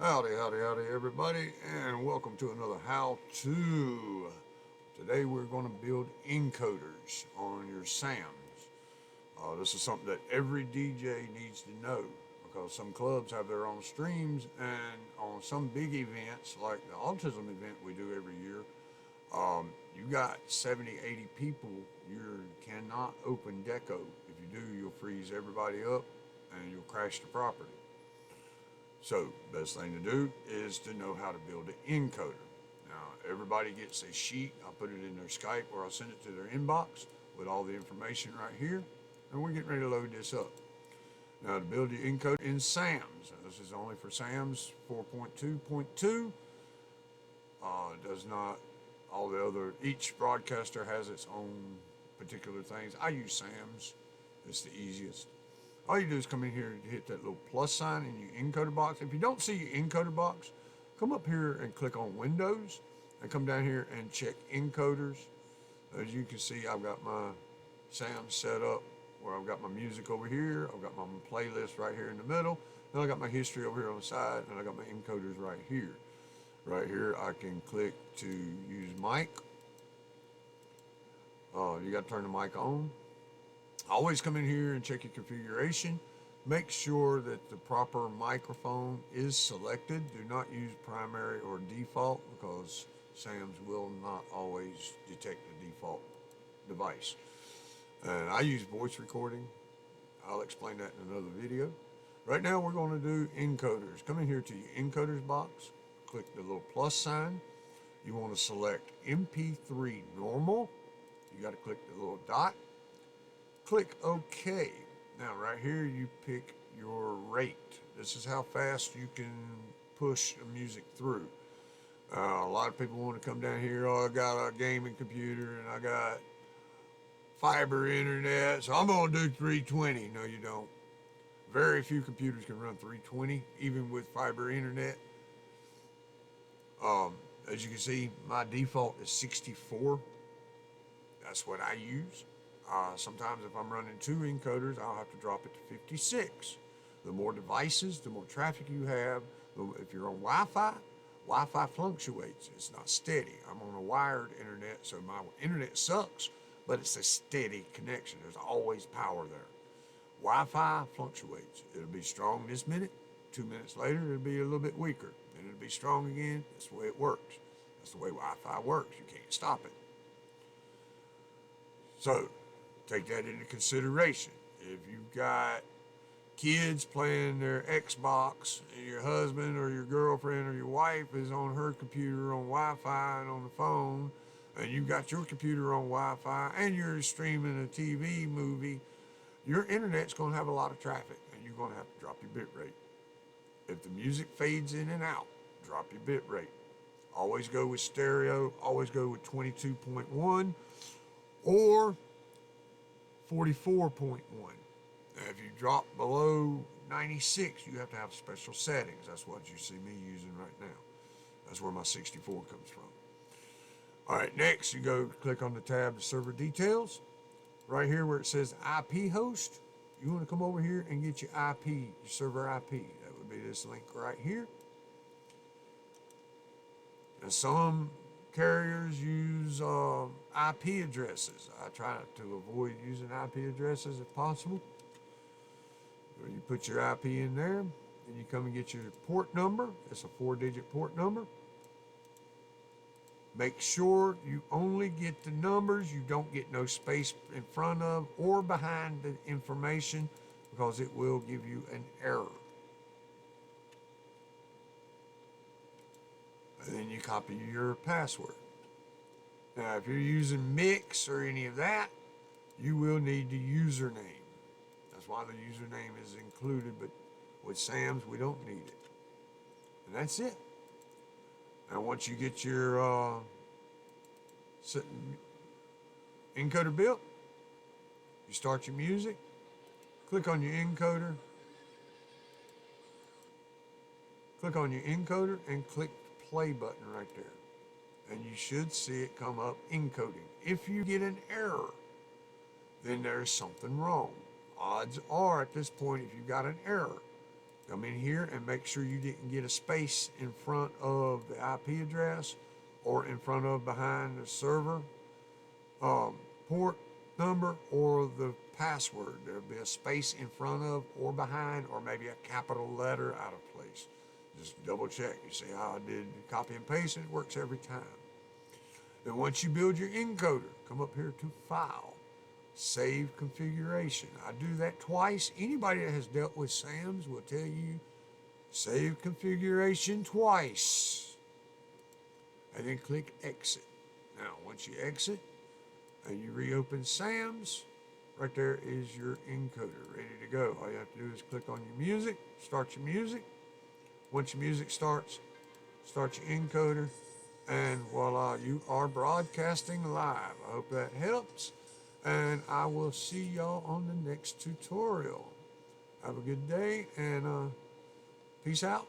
Howdy, howdy, howdy, everybody, and welcome to another how-to. Today we're going to build encoders on your SAMs. This is something that every DJ needs to know because some clubs have their own streams, and on some big events like the autism event we do every year, you got 70, 80 people. You cannot open deco. If you do, you'll freeze everybody up and you'll crash the property. So, best thing to do is to know how to build an encoder. Now, everybody gets a sheet. I put it in their Skype or I'll send it to their inbox with all the information right here. And we're getting ready to load this up. Now, to build the encoder in SAMs, this is only for SAMs 4.2.2. Does not, all the other, each broadcaster has its own particular things. I use SAMs, it's the easiest. All you do is come in here and hit that little plus sign in your encoder box. If you don't see your encoder box, come up here and click on Windows and come down here and check encoders. As you can see, I've got my sound set up where I've got my music over here. I've got my playlist right here in the middle. Then I got my history over here on the side, and I got my encoders right here. Right here, I can click to use mic. You got to turn the mic on. Always come in here and check your configuration. Make sure that the proper microphone is selected. Do not use primary or default because SAMs will not always detect the default device. And I use voice recording. I'll explain that in another video. Right now we're going to do encoders. Come in here to your encoders box. Click the little plus sign. You want to select MP3 normal. You got to click the little dot. Click OK. Now right here you pick your rate. This is how fast you can push the music through. A lot of people want to come down here, oh, I got a gaming computer and I got fiber internet, so I'm going to do 320. No, you don't. Very few computers can run 320, even with fiber internet. As you can see, my default is 64. That's what I use. Sometimes if I'm running two encoders, I'll have to drop it to 56. The more devices, the more traffic you have. If you're on Wi-Fi, Wi-Fi fluctuates. It's not steady. I'm on a wired internet, so my internet sucks, but it's a steady connection. There's always power there. Wi-Fi fluctuates. It'll be strong this minute. 2 minutes later, it'll be a little bit weaker. Then it'll be strong again. That's the way it works. That's the way Wi-Fi works. You can't stop it. So, take that into consideration. If you've got kids playing their Xbox and your husband or your girlfriend or your wife is on her computer on Wi-Fi and on the phone, and you've got your computer on Wi-Fi and you're streaming a TV movie, your internet's going to have a lot of traffic and you're going to have to drop your bit rate. If the music fades in and out, drop your bit rate. Always go with stereo, always go with 22.1 or 44.1. Now, if you drop below 96, you have to have special settings. That's what you see me using right now. That's where my 64 comes from. All right, next you go click on the tab server details. Right here where it says IP host, you want to come over here and get your IP, your server IP. That would be this link right here. And some carriers use IP addresses. I try to avoid using IP addresses if possible. You put your IP in there, and you come and get your port number. It's a 4-digit port number. Make sure you only get the numbers. You don't get no space in front of or behind the information because it will give you an error. And then you copy your password. Now, if you're using Mix or any of that, you will need the username. That's why the username is included, but with SAMs, we don't need it. And that's it. Now, once you get your encoder built, you start your music, click on your encoder, and click the play button right there. And you should see it come up encoding. If you get an error, then there's something wrong. Odds are at this point, if you've got an error, Come in here and make sure you didn't get a space in front of the IP address or in front of behind the server port number or the password. There'll be a space in front of or behind, or maybe a capital letter out of place. Just double check. You see how I did copy and paste, and it works every time. Then once you build your encoder, come up here to File, Save Configuration. I do that twice. Anybody that has dealt with SAMs will tell you save configuration twice. And then click Exit. Now, once you exit and you reopen SAMs, right there is your encoder ready to go. All you have to do is click on your music, start your music. Once your music starts, start your encoder, and voila, you are broadcasting live. I hope that helps, and I will see y'all on the next tutorial. Have a good day, and peace out.